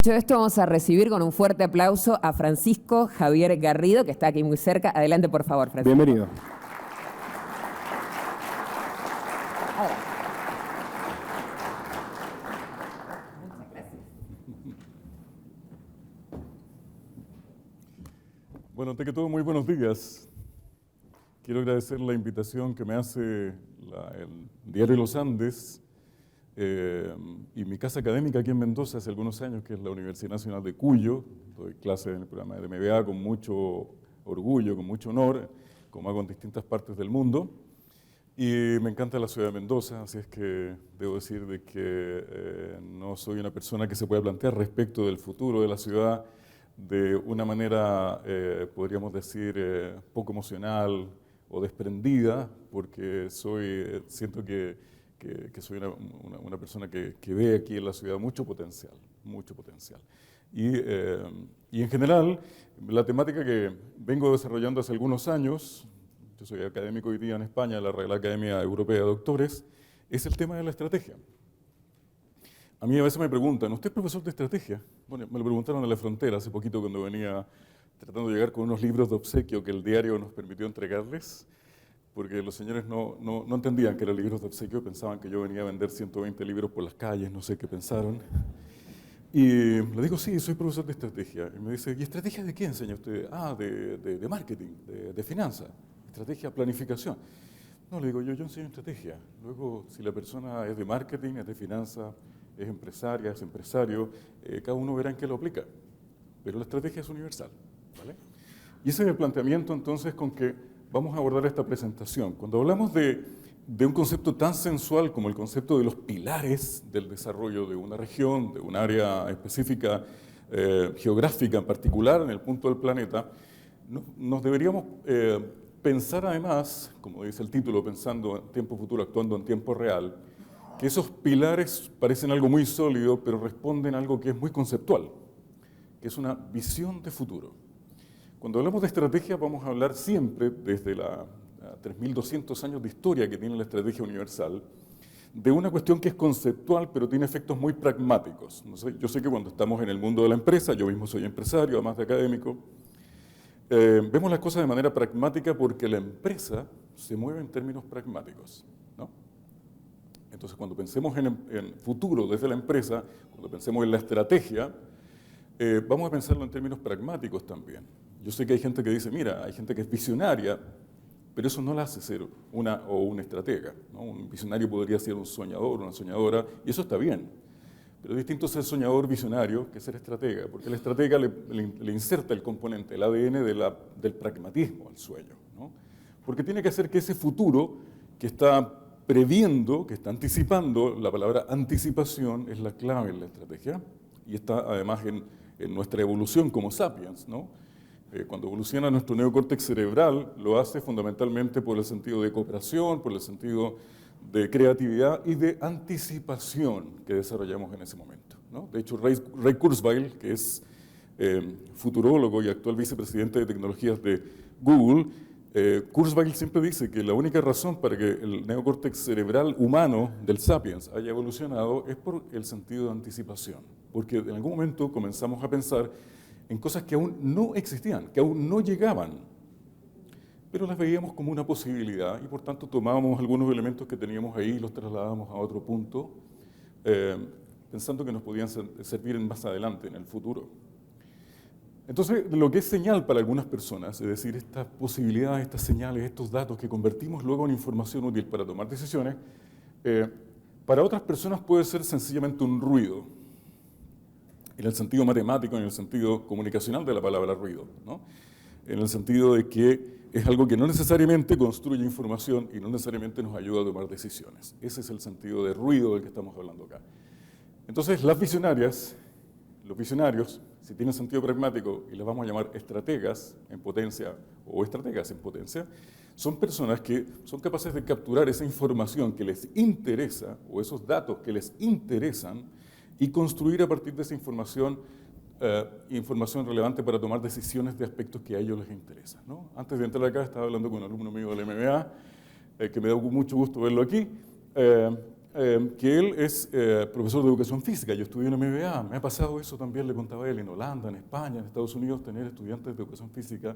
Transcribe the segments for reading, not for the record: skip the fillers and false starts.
Dicho esto, vamos a recibir con un fuerte aplauso a Francisco Javier Garrido, que está aquí muy cerca. Adelante, por favor, Francisco. Bienvenido. Muchas gracias. Bueno, ante que todo, muy buenos días. Quiero agradecer la invitación que me hace el Diario Los Andes y mi casa académica aquí en Mendoza hace algunos años, que es la Universidad Nacional de Cuyo. Doy clases en el programa de MBA con mucho orgullo, con mucho honor, como hago en distintas partes del mundo. Y me encanta la ciudad de Mendoza, así es que debo decir de que no soy una persona que se pueda plantear respecto del futuro de la ciudad de una manera, podríamos decir, poco emocional o desprendida, porque siento que soy una persona que ve aquí en la ciudad mucho potencial, mucho potencial. Y en general, la temática que vengo desarrollando hace algunos años, yo soy académico hoy día en España, en la Real Academia Europea de Doctores, es el tema de la estrategia. A mí a veces me preguntan, ¿usted es profesor de estrategia? Bueno, me lo preguntaron en la frontera hace poquito cuando venía tratando de llegar con unos libros de obsequio que el diario nos permitió entregarles, porque los señores no entendían que eran libros de obsequio, pensaban que yo venía a vender 120 libros por las calles, no sé qué pensaron. Y le digo, sí, soy profesor de estrategia. Y me dice, ¿y estrategia de qué enseña usted? Ah, de marketing, de finanzas, estrategia, planificación. No, le digo, yo enseño estrategia. Luego, si la persona es de marketing, es de finanzas, es empresaria, es empresario, cada uno verá en qué lo aplica. Pero la estrategia es universal, ¿vale? Y ese es el planteamiento entonces con que vamos a abordar esta presentación. Cuando hablamos de un concepto tan sensual como el concepto de los pilares del desarrollo de una región, de un área específica, geográfica en particular, en el punto del planeta, nos deberíamos pensar además, como dice el título, pensando en tiempo futuro, actuando en tiempo real, que esos pilares parecen algo muy sólido, pero responden a algo que es muy conceptual, que es una visión de futuro. Cuando hablamos de estrategia vamos a hablar siempre, desde la 3.200 años de historia que tiene la estrategia universal, de una cuestión que es conceptual, pero tiene efectos muy pragmáticos. Yo sé que cuando estamos en el mundo de la empresa, yo mismo soy empresario, además de académico, vemos las cosas de manera pragmática porque la empresa se mueve en términos pragmáticos, ¿no? Entonces, cuando pensemos en futuro desde la empresa, cuando pensemos en la estrategia, vamos a pensarlo en términos pragmáticos también. Yo sé que hay gente que dice, mira, hay gente que es visionaria, pero eso no la hace ser una estratega, ¿no? Un visionario podría ser un soñador, una soñadora, y eso está bien. Pero es distinto ser soñador visionario que ser estratega, porque el estratega le inserta el componente, el ADN del pragmatismo al sueño, ¿no? Porque tiene que hacer que ese futuro que está previendo, que está anticipando, la palabra anticipación es la clave en la estrategia, y está además en nuestra evolución como sapiens, ¿no? Cuando evoluciona nuestro neocórtex cerebral, lo hace fundamentalmente por el sentido de cooperación, por el sentido de creatividad y de anticipación que desarrollamos en ese momento, ¿no? De hecho, Ray Kurzweil, que es futurólogo y actual vicepresidente de tecnologías de Google, Kurzweil siempre dice que la única razón para que el neocórtex cerebral humano del sapiens haya evolucionado es por el sentido de anticipación, porque en algún momento comenzamos a pensar en cosas que aún no existían, que aún no llegaban, pero las veíamos como una posibilidad y por tanto tomábamos algunos elementos que teníamos ahí y los trasladábamos a otro punto, pensando que nos podían servir más adelante, en el futuro. Entonces, lo que es señal para algunas personas, es decir, estas posibilidades, estas señales, estos datos que convertimos luego en información útil para tomar decisiones, para otras personas puede ser sencillamente un ruido, en el sentido matemático, en el sentido comunicacional de la palabra ruido, ¿no? En el sentido de que es algo que no necesariamente construye información y no necesariamente nos ayuda a tomar decisiones. Ese es el sentido de ruido del que estamos hablando acá. Entonces, las visionarias, los visionarios, si tienen sentido pragmático y les vamos a llamar estrategas en potencia o estrategas en potencia, son personas que son capaces de capturar esa información que les interesa o esos datos que les interesan y construir a partir de esa información información relevante para tomar decisiones de aspectos que a ellos les interesan, ¿no? Antes de entrar acá estaba hablando con un alumno mío del MBA, que me da mucho gusto verlo aquí, que él es profesor de educación física. Yo estudié en MBA, me ha pasado eso también, le contaba él, en Holanda, en España, en Estados Unidos, tener estudiantes de educación física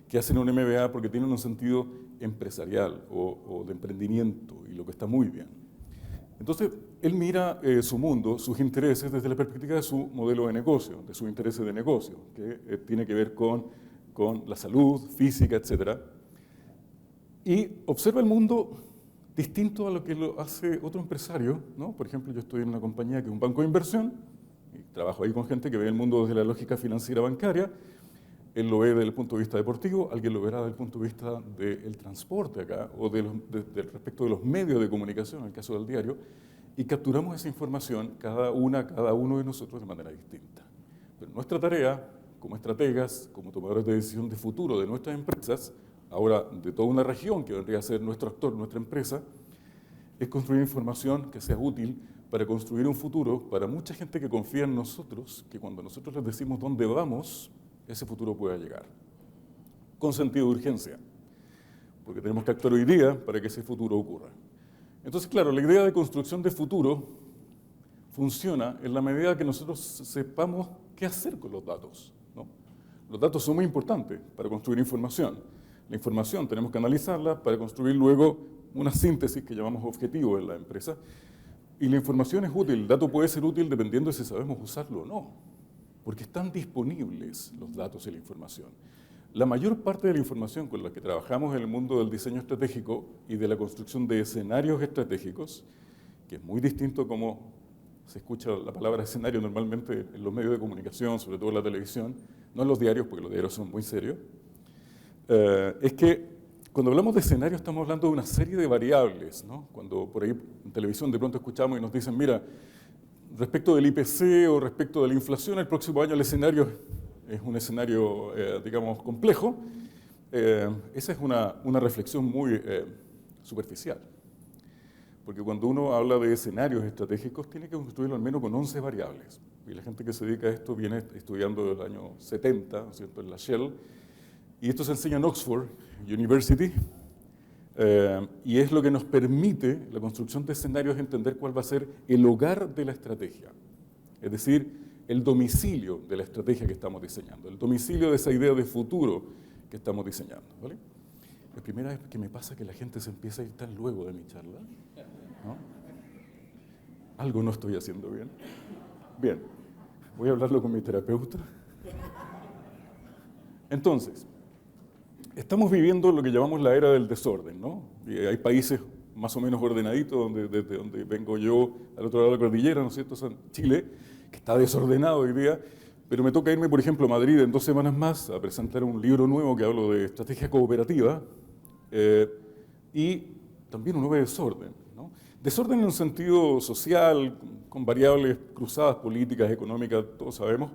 que hacen un MBA porque tienen un sentido empresarial o de emprendimiento, y lo que está muy bien. Entonces, él mira su mundo, sus intereses desde la perspectiva de su modelo de negocio, de sus intereses de negocio, que tiene que ver con la salud física, etc. Y observa el mundo distinto a lo que lo hace otro empresario, ¿no? Por ejemplo, yo estoy en una compañía que es un banco de inversión, y trabajo ahí con gente que ve el mundo desde la lógica financiera bancaria. Él lo ve desde el punto de vista deportivo, alguien lo verá desde el punto de vista del transporte acá, o respecto de los medios de comunicación, en el caso del diario, y capturamos esa información, cada uno de nosotros de manera distinta. Pero nuestra tarea, como estrategas, como tomadores de decisión de futuro de nuestras empresas, ahora de toda una región que vendría a ser nuestro actor, nuestra empresa, es construir información que sea útil para construir un futuro para mucha gente que confía en nosotros, que cuando nosotros les decimos dónde vamos, ese futuro pueda llegar. Con sentido de urgencia, porque tenemos que actuar hoy día para que ese futuro ocurra. Entonces, claro, la idea de construcción de futuro funciona en la medida que nosotros sepamos qué hacer con los datos, ¿no? Los datos son muy importantes para construir información. La información tenemos que analizarla para construir luego una síntesis que llamamos objetivo en la empresa. Y la información es útil, el dato puede ser útil dependiendo de si sabemos usarlo o no, porque están disponibles los datos y la información. La mayor parte de la información con la que trabajamos en el mundo del diseño estratégico y de la construcción de escenarios estratégicos, que es muy distinto a cómo se escucha la palabra escenario normalmente en los medios de comunicación, sobre todo en la televisión, no en los diarios, porque los diarios son muy serios, es que cuando hablamos de escenario estamos hablando de una serie de variables, ¿no? Cuando por ahí en televisión de pronto escuchamos y nos dicen, mira, respecto del IPC o respecto de la inflación, el próximo año el escenario es un escenario, digamos, complejo. Esa es una reflexión muy superficial. Porque cuando uno habla de escenarios estratégicos, tiene que construirlo al menos con 11 variables. Y la gente que se dedica a esto viene estudiando desde el año 70, ¿no es cierto?, en la Shell. Y esto se enseña en Oxford University. Y es lo que nos permite, la construcción de escenarios, entender cuál va a ser el hogar de la estrategia. Es decir, el domicilio de la estrategia que estamos diseñando, el domicilio de esa idea de futuro que estamos diseñando, ¿vale? La primera vez que me pasa que la gente se empieza a ir tan luego de mi charla, ¿no? Algo no estoy haciendo bien. Bien, voy a hablarlo con mi terapeuta. Entonces, estamos viviendo lo que llamamos la era del desorden, ¿no? Y hay países más o menos ordenaditos, desde donde vengo yo, al otro lado de la cordillera, ¿no es cierto?, Chile, que está desordenado hoy día, pero me toca irme, por ejemplo, a Madrid en 2 semanas más a presentar un libro nuevo que hablo de estrategia cooperativa, y también un nuevo desorden, ¿no? Desorden en un sentido social, con variables cruzadas, políticas, económicas, todos sabemos,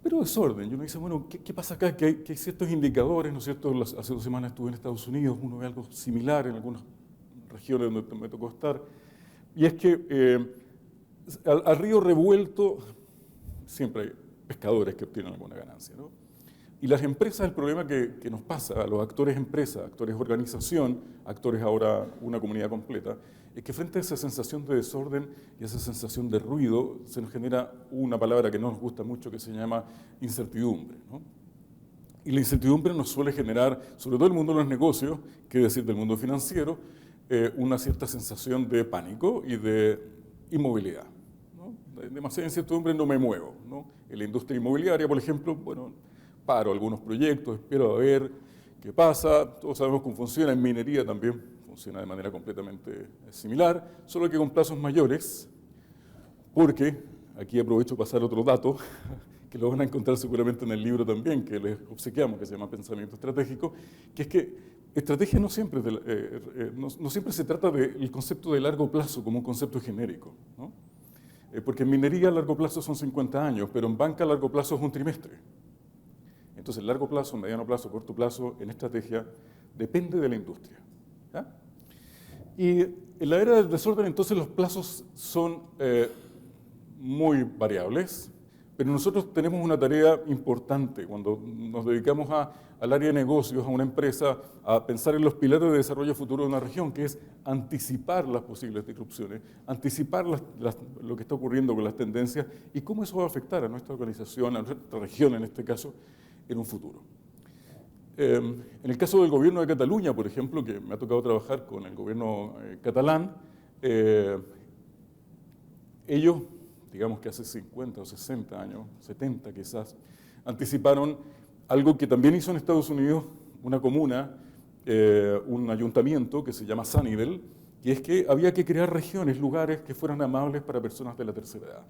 pero desorden. Y uno dice, bueno, ¿qué pasa acá? Que hay ciertos indicadores, ¿no es cierto? Hace 2 semanas estuve en Estados Unidos, uno ve algo similar en algunas regiones donde me tocó estar, y es que al río revuelto siempre hay pescadores que obtienen alguna ganancia, ¿no? Y las empresas, el problema que nos pasa a los actores empresa, actores organización, actores ahora una comunidad completa, es que frente a esa sensación de desorden y esa sensación de ruido, se nos genera una palabra que no nos gusta mucho que se llama incertidumbre, ¿no? Y la incertidumbre nos suele generar, sobre todo el mundo de los negocios, qué decir del mundo financiero, una cierta sensación de pánico y de inmovilidad, ¿no? Demasiada incertidumbre, no me muevo, ¿no? En la industria inmobiliaria, por ejemplo, bueno, paro algunos proyectos, espero a ver qué pasa, todos sabemos cómo funciona, en minería también funciona de manera completamente similar, solo que con plazos mayores, porque, aquí aprovecho para pasar otro dato, que lo van a encontrar seguramente en el libro también, que les obsequiamos, que se llama Pensamiento Estratégico, que es que estrategia no siempre se trata del concepto de largo plazo como un concepto genérico, ¿no? Porque en minería a largo plazo son 50 años, pero en banca a largo plazo es un trimestre. Entonces, largo plazo, mediano plazo, corto plazo, en estrategia, depende de la industria, ¿ya? Y en la era del desorden, entonces, los plazos son muy variables, Pero nosotros tenemos una tarea importante cuando nos dedicamos al área de negocios, a una empresa, a pensar en los pilares de desarrollo futuro de una región, que es anticipar las posibles disrupciones, anticipar lo que está ocurriendo con las tendencias y cómo eso va a afectar a nuestra organización, a nuestra región en este caso, en un futuro. En el caso del gobierno de Cataluña, por ejemplo, que me ha tocado trabajar con el gobierno catalán, ellos, digamos que hace 50 o 60 años, 70 quizás, anticiparon algo que también hizo en Estados Unidos una comuna, un ayuntamiento que se llama Sunnyvale, que es que había que crear regiones, lugares que fueran amables para personas de la tercera edad.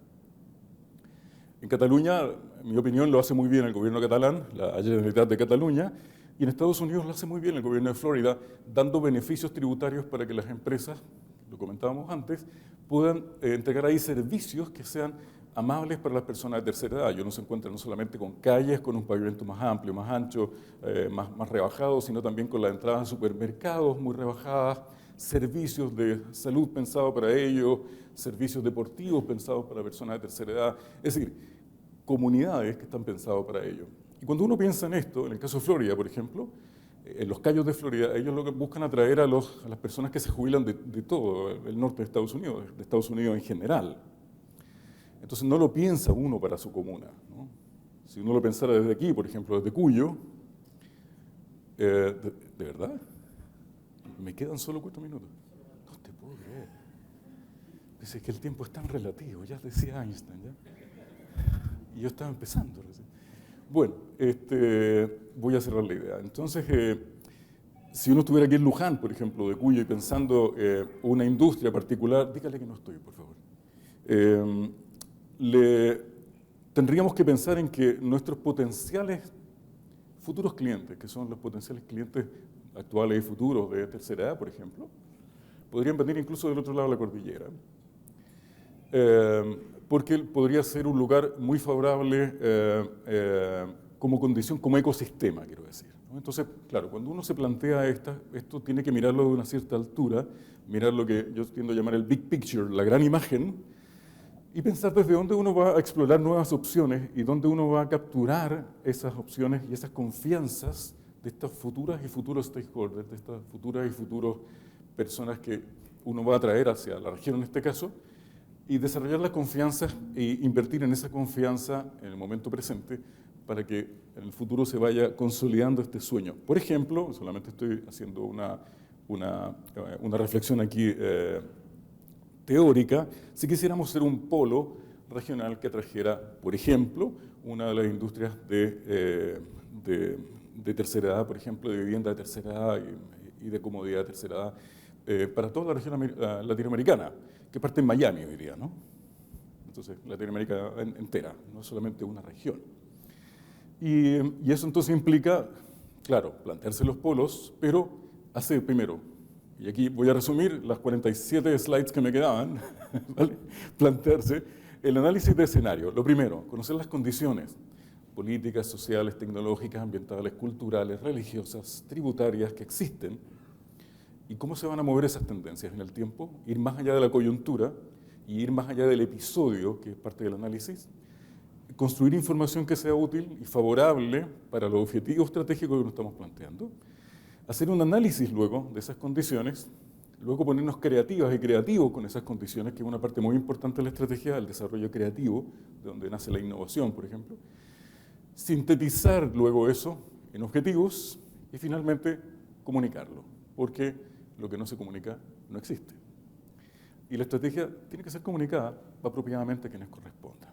En Cataluña, en mi opinión, lo hace muy bien el gobierno catalán, la Generalitat de Cataluña, y en Estados Unidos lo hace muy bien el gobierno de Florida, dando beneficios tributarios para que las empresas, lo comentábamos antes, puedan entregar ahí servicios que sean amables para las personas de tercera edad. Ellos no se encuentran no solamente con calles, con un pavimento más amplio, más ancho, más rebajado, sino también con las entradas a supermercados muy rebajadas, servicios de salud pensados para ellos, servicios deportivos pensados para personas de tercera edad. Es decir, comunidades que están pensadas para ello. Y cuando uno piensa en esto, en el caso de Florida, por ejemplo, en los Cayos de Florida, ellos lo que buscan atraer a las personas que se jubilan de todo el norte de Estados Unidos en general. Entonces no lo piensa uno para su comuna, ¿no? Si uno lo pensara desde aquí, por ejemplo, desde Cuyo, ¿de verdad? Me quedan solo 4 minutos. No te puedo creer. Es que el tiempo es tan relativo, ya decía Einstein, ¿ya? Y yo estaba empezando recién. Bueno, voy a cerrar la idea. Entonces, si uno estuviera aquí en Luján, por ejemplo, de Cuyo, y pensando una industria particular, dígale que no estoy, por favor. Tendríamos que pensar en que nuestros potenciales futuros clientes, que son los potenciales clientes actuales y futuros de tercera edad, por ejemplo, podrían venir incluso del otro lado de la cordillera, porque podría ser un lugar muy favorable como condición, como ecosistema, quiero decir, ¿no? Entonces, claro, cuando uno se plantea esto tiene que mirarlo de una cierta altura, mirar lo que yo tiendo a llamar el big picture, la gran imagen, y pensar desde dónde uno va a explorar nuevas opciones y dónde uno va a capturar esas opciones y esas confianzas de estas futuras y futuros stakeholders, de estas futuras y futuros personas que uno va a traer hacia la región en este caso, y desarrollar la confianza e invertir en esa confianza en el momento presente para que en el futuro se vaya consolidando este sueño. Por ejemplo, solamente estoy haciendo una reflexión aquí teórica, si quisiéramos ser un polo regional que trajera, por ejemplo, una de las industrias de tercera edad, por ejemplo, de vivienda de tercera edad y de comodidad de tercera edad, para toda la región latinoamericana, que parte en Miami hoy día, ¿no? Entonces, Latinoamérica entera, no solamente una región. Y eso entonces implica, claro, plantearse los polos, pero hacer primero, y aquí voy a resumir las 47 slides que me quedaban, ¿vale? Plantearse el análisis de escenario. Lo primero, conocer las condiciones políticas, sociales, tecnológicas, ambientales, culturales, religiosas, tributarias que existen y cómo se van a mover esas tendencias en el tiempo, ir más allá de la coyuntura y ir más allá del episodio, que es parte del análisis, construir información que sea útil y favorable para los objetivos estratégicos que nos estamos planteando, hacer un análisis luego de esas condiciones, luego ponernos creativas y creativos con esas condiciones, que es una parte muy importante de la estrategia del desarrollo creativo, de donde nace la innovación, por ejemplo. Sintetizar luego eso en objetivos y finalmente comunicarlo, porque lo que no se comunica no existe. Y la estrategia tiene que ser comunicada apropiadamente a quienes corresponda.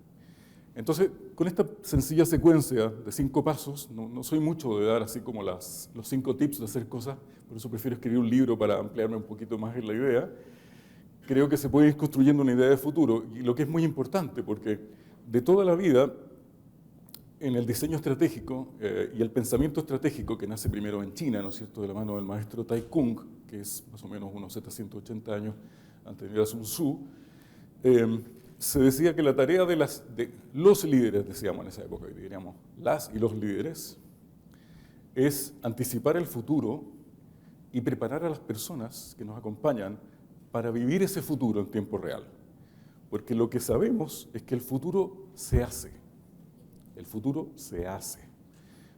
Entonces, con esta sencilla secuencia de 5 pasos, no soy mucho de dar así como los 5 tips de hacer cosas, por eso prefiero escribir un libro para ampliarme un poquito más en la idea. Creo que se puede ir construyendo una idea de futuro, y lo que es muy importante, porque de toda la vida, en el diseño estratégico y el pensamiento estratégico, que nace primero en China, ¿no es cierto?, de la mano del maestro Tai Kung, que es más o menos unos 780 años anterior a Sun Tzu, se decía que la tarea de los líderes, decíamos en esa época, diríamos las y los líderes, es anticipar el futuro y preparar a las personas que nos acompañan para vivir ese futuro en tiempo real. Porque lo que sabemos es que el futuro se hace, El futuro se hace.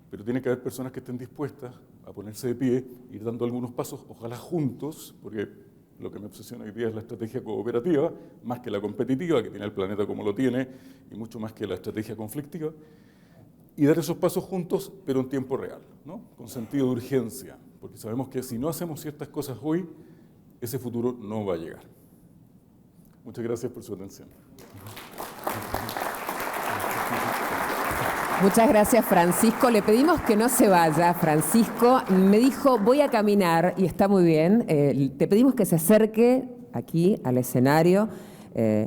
Pero tiene que haber personas que estén dispuestas a ponerse de pie, ir dando algunos pasos, ojalá juntos, porque lo que me obsesiona hoy día es la estrategia cooperativa, más que la competitiva, que tiene el planeta como lo tiene, y mucho más que la estrategia conflictiva, y dar esos pasos juntos, pero en tiempo real, ¿no? Con sentido de urgencia, porque sabemos que si no hacemos ciertas cosas hoy, ese futuro no va a llegar. Muchas gracias por su atención. Muchas gracias, Francisco. Le pedimos que no se vaya. Francisco me dijo, voy a caminar, y está muy bien. Te pedimos que se acerque aquí al escenario.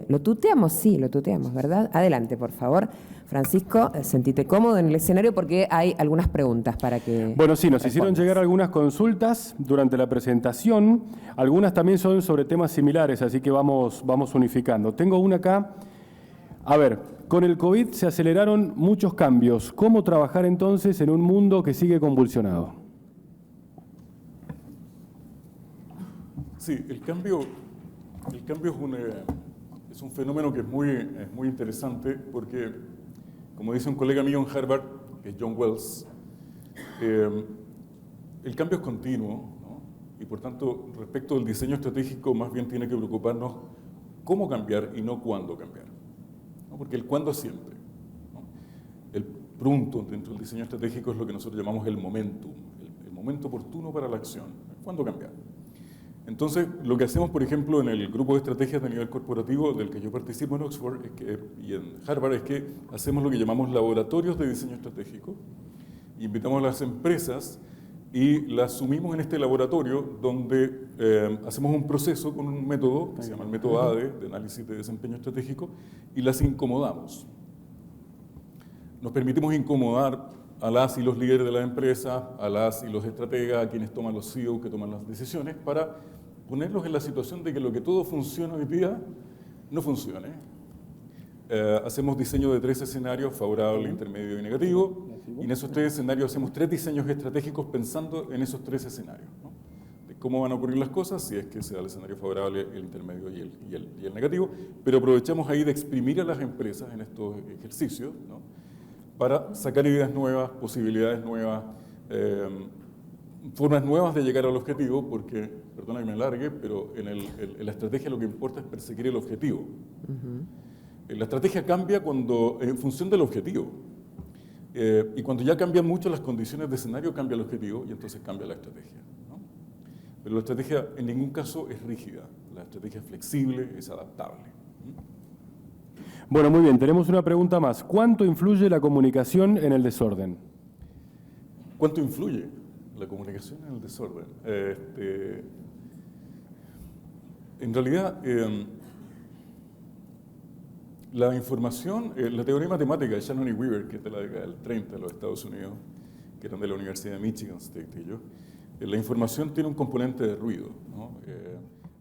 ¿Lo tuteamos? Sí, lo tuteamos, ¿verdad? Adelante, por favor. Francisco, sentite cómodo en el escenario porque hay algunas preguntas para que... Bueno, sí, nos hicieron llegar algunas consultas durante la presentación. Algunas también son sobre temas similares, así que vamos unificando. Tengo una acá. A ver, con el COVID se aceleraron muchos cambios. ¿Cómo trabajar entonces en un mundo que sigue convulsionado? Sí, el cambio es un fenómeno que es muy interesante porque, como dice un colega mío en Harvard, que es John Wells, el cambio es continuo, ¿no? Y por tanto, respecto del diseño estratégico, más bien tiene que preocuparnos cómo cambiar y no cuándo cambiar, ¿no? Porque el cuándo es siempre, ¿no? El pronto dentro del diseño estratégico es lo que nosotros llamamos el momentum, el momento oportuno para la acción, ¿cuándo cambiar? Entonces, lo que hacemos, por ejemplo, en el grupo de estrategias de nivel corporativo del que yo participo en Oxford y en Harvard, es que hacemos lo que llamamos laboratorios de diseño estratégico. Invitamos a las empresas y las sumimos en este laboratorio donde hacemos un proceso con un método que se llama el método ADE, de análisis de desempeño estratégico, y las incomodamos. Nos permitimos incomodar a las y los líderes de la empresa, a las y los estrategas, a quienes toman los CEOs, que toman las decisiones, para ponerlos en la situación de que lo que todo funciona hoy día no funcione. Hacemos diseño de 3 escenarios, favorable, intermedio y negativo, y en esos 3 escenarios hacemos 3 diseños estratégicos pensando en esos 3 escenarios, ¿no? De cómo van a ocurrir las cosas, si es que se da el escenario favorable, el intermedio y el negativo, pero aprovechamos ahí de exprimir a las empresas en estos ejercicios, ¿no? Para sacar ideas nuevas, posibilidades nuevas, formas nuevas de llegar al objetivo, porque, perdona que me alargue, pero en la estrategia lo que importa es perseguir el objetivo. La estrategia cambia en función del objetivo. Y cuando ya cambian mucho las condiciones de escenario, cambia el objetivo y entonces cambia la estrategia, ¿no? Pero la estrategia en ningún caso es rígida. La estrategia es flexible, es adaptable. Bueno, muy bien, tenemos una pregunta más. ¿Cuánto influye la comunicación en el desorden? ¿Cuánto influye la comunicación en el desorden? En realidad, la información, la teoría matemática de Shannon y Weaver, que es de la década del 30 de los Estados Unidos, que eran de la Universidad de Michigan State y yo, la información tiene un componente de ruido, ¿no?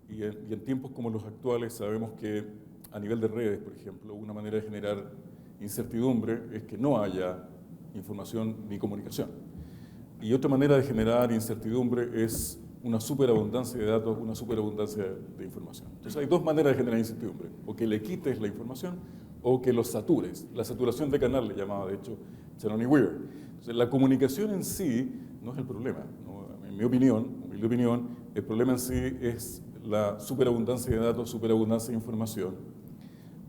Y en tiempos como los actuales sabemos que a nivel de redes, por ejemplo, una manera de generar incertidumbre es que no haya información ni comunicación. Y otra manera de generar incertidumbre es una superabundancia de datos, una superabundancia de información. Entonces hay 2 maneras de generar incertidumbre: o que le quites la información o que lo satures. La saturación de canal le llamaba, de hecho, Shannon y Weaver. Entonces la comunicación en sí no es el problema, ¿no? En mi opinión, humilde opinión, el problema en sí es la superabundancia de datos, superabundancia de información.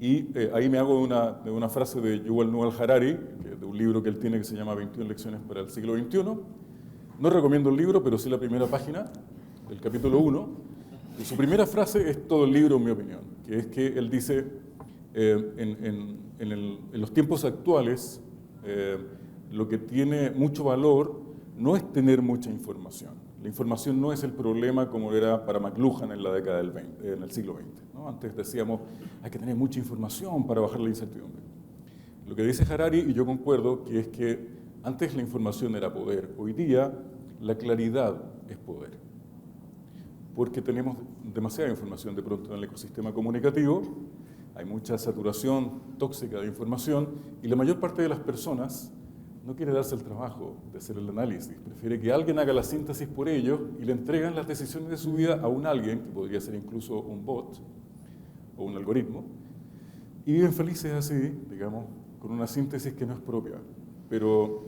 Y ahí me hago de una frase de Yuval Noah Harari, de un libro que él tiene que se llama 21 lecciones para el siglo XXI. No recomiendo el libro, pero sí la primera página, del capítulo 1. Y su primera frase es todo el libro, en mi opinión, que es que él dice, en los tiempos actuales, lo que tiene mucho valor no es tener mucha información. La información no es el problema como era para McLuhan en la década en el siglo XX, ¿no? Antes decíamos, hay que tener mucha información para bajar la incertidumbre. Lo que dice Harari, y yo concuerdo, que es que antes la información era poder. Hoy día la claridad es poder. Porque tenemos demasiada información de pronto en el ecosistema comunicativo, hay mucha saturación tóxica de información y la mayor parte de las personas no quiere darse el trabajo de hacer el análisis, prefiere que alguien haga la síntesis por ellos y le entregan las decisiones de su vida a un alguien, que podría ser incluso un bot o un algoritmo, y viven felices así, digamos, con una síntesis que no es propia. Pero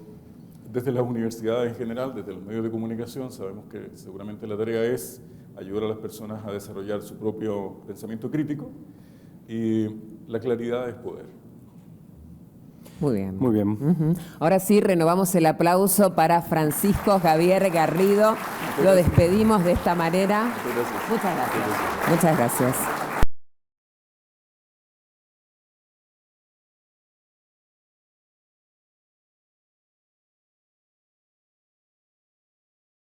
desde las universidades en general, desde los medios de comunicación, sabemos que seguramente la tarea es ayudar a las personas a desarrollar su propio pensamiento crítico, y la claridad es poder. Muy bien. Muy bien. Ahora sí, renovamos el aplauso para Francisco Javier Garrido. Lo despedimos de esta manera. Muchas gracias. Muchas gracias. Muchas gracias.